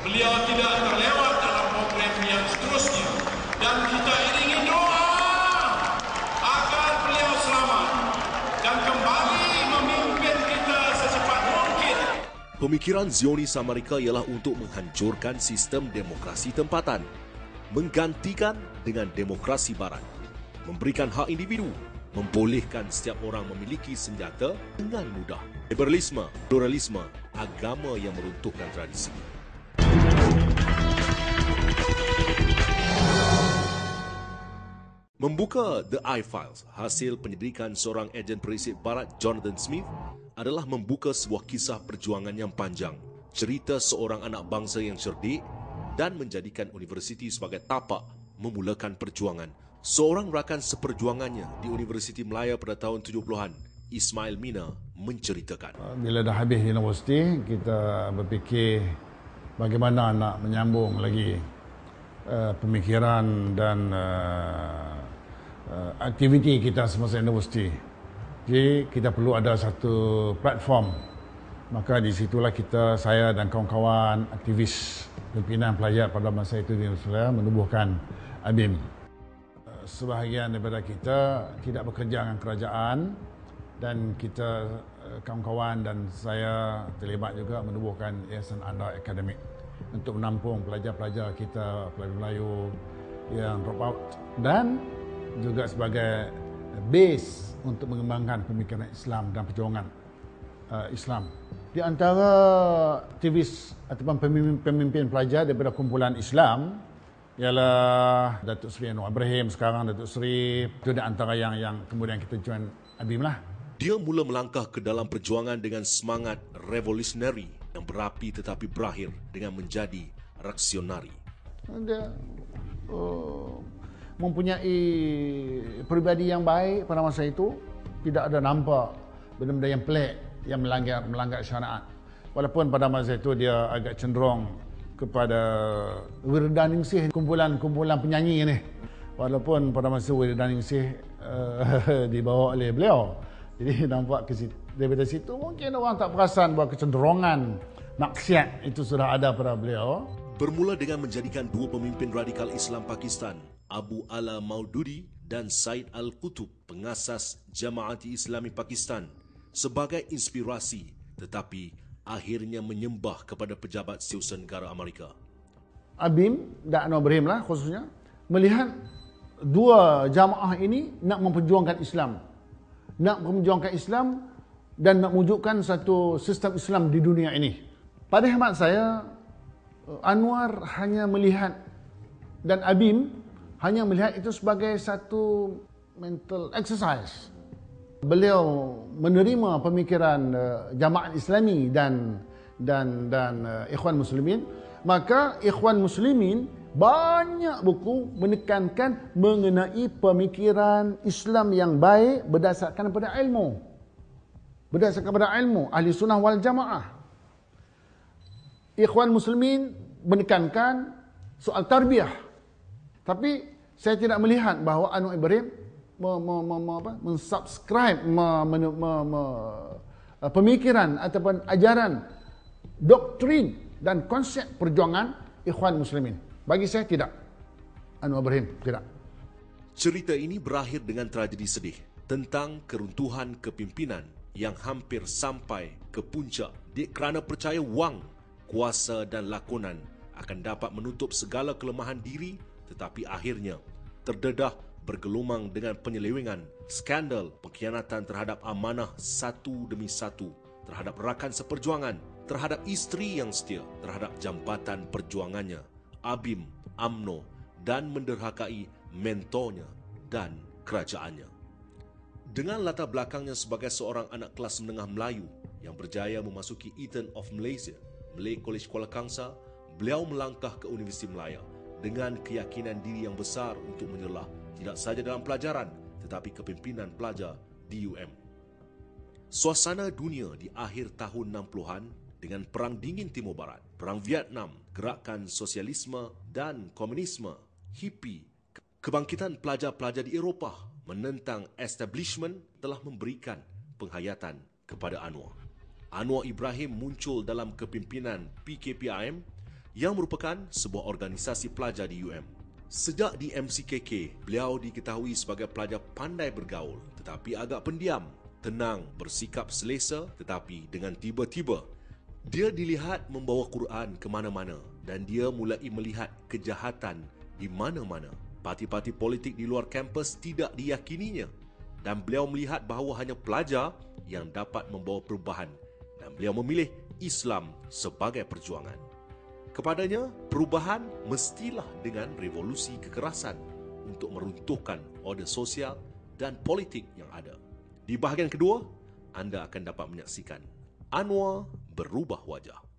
Beliau tidak terlewat dalam program yang seterusnya dan kita iringi doa agar beliau selamat dan kembali memimpin kita secepat mungkin. Pemikiran Zionis Amerika ialah untuk menghancurkan sistem demokrasi tempatan, menggantikan dengan demokrasi barat, memberikan hak individu, membolehkan setiap orang memiliki senjata dengan mudah. Liberalisme, pluralisme, agama yang meruntuhkan tradisi. Membuka The I-Files, hasil penyelidikan seorang ejen perisik barat Jonathan Smith, adalah membuka sebuah kisah perjuangan yang panjang, cerita seorang anak bangsa yang cerdik dan menjadikan universiti sebagai tapak memulakan perjuangan. Seorang rakan seperjuangannya di Universiti Melaya pada tahun 70-an, Ismail Mina, menceritakan. Bila dah habis universiti, kita berfikir bagaimana nak menyambung lagi pemikiran dan aktiviti kita semasa universiti. Jadi kita perlu ada satu platform. Maka di situlah saya dan kawan-kawan aktivis pimpinan pelajar pada masa itu di Australia menubuhkan ABIM. Sebahagian daripada kita tidak bekerja dengan kerajaan dan kita kawan-kawan dan saya terlibat juga menubuhkan Yayasan Anda Akademik untuk menampung pelajar-pelajar kita, pelajar Melayu yang drop out dan juga sebagai base untuk mengembangkan pemikiran Islam dan perjuangan Islam. Di antara aktivis ataupun pemimpin pelajar daripada kumpulan Islam ialah Datuk Seri Anwar Ibrahim, sekarang Datuk Seri. Itu di antara yang kemudian kita join ABIM lah. Dia mula melangkah ke dalam perjuangan dengan semangat revolusionari yang berapi tetapi berakhir dengan menjadi reaksionari. Dia mempunyai peribadi yang baik pada masa itu, tidak ada nampak benda-benda yang pelik yang melanggar syariat. Walaupun pada masa itu dia agak cenderung kepada Wirdaningsih, kumpulan penyanyi ni. Walaupun pada masa Wirdaningsih dibawa oleh beliau. Jadi nampak daripada situ mungkin orang tak perasan bahawa kecenderungan maksiat itu sudah ada pada beliau. Bermula dengan menjadikan dua pemimpin radikal Islam Pakistan, Abu Ala Maududi dan Said Al-Qutub, pengasas Jamaati Islami Pakistan, sebagai inspirasi, tetapi akhirnya menyembah kepada pejabat setiausaha negara Amerika. ABIM dan Anwar Ibrahim lah khususnya melihat dua jamaah ini nak memperjuangkan Islam. Nak memperjuangkan Islam dan nak mewujudkan satu sistem Islam di dunia ini. Pada hemat saya, Anwar hanya melihat dan ABIM hanya melihat itu sebagai satu mental exercise. Beliau menerima pemikiran Jamaat Islami dan Ikhwan Muslimin, maka Ikhwan Muslimin banyak buku menekankan mengenai pemikiran Islam yang baik berdasarkan pada ilmu. Berdasarkan pada ilmu Ahli Sunnah wal Jamaah. Ikhwan Muslimin menekankan soal tarbiyah. Tapi saya tidak melihat bahawa Anwar Ibrahim mensubscribe pemikiran ataupun ajaran, doktrin dan konsep perjuangan Ikhwan Muslimin. Bagi saya tidak. Anwar Ibrahim tidak. Cerita ini berakhir dengan tragedi sedih tentang keruntuhan kepimpinan yang hampir sampai ke puncak kerana percaya wang, kuasa dan lakonan akan dapat menutup segala kelemahan diri, tetapi akhirnya terdedah bergelumang dengan penyelewengan, skandal, pengkhianatan terhadap amanah satu demi satu, terhadap rakan seperjuangan, terhadap isteri yang setia, terhadap jambatan perjuangannya, ABIM, UMNO, dan menderhakai mentornya dan kerajaannya. Dengan latar belakangnya sebagai seorang anak kelas menengah Melayu yang berjaya memasuki Eton of Malaysia, Malay College Kuala Kangsar, beliau melangkah ke Universiti Melaya dengan keyakinan diri yang besar untuk menyerlah tidak sahaja dalam pelajaran tetapi kepimpinan pelajar di UM. Suasana dunia di akhir tahun 60-an dengan Perang Dingin Timur Barat, Perang Vietnam, gerakan sosialisme dan komunisme, hippie, kebangkitan pelajar-pelajar di Eropah menentang establishment telah memberikan penghayatan kepada Anwar. Anwar Ibrahim muncul dalam kepimpinan PKPIM yang merupakan sebuah organisasi pelajar di UM. Sejak di MCKK, beliau diketahui sebagai pelajar pandai bergaul tetapi agak pendiam, tenang, bersikap selesa tetapi dengan tiba-tiba dia dilihat membawa Quran ke mana-mana dan dia mulai melihat kejahatan di mana-mana. Parti-parti politik di luar kampus tidak diyakininya dan beliau melihat bahawa hanya pelajar yang dapat membawa perubahan dan beliau memilih Islam sebagai perjuangan. Kepadanya, perubahan mestilah dengan revolusi kekerasan untuk meruntuhkan order sosial dan politik yang ada. Di bahagian kedua, anda akan dapat menyaksikan Anwar berubah wajah.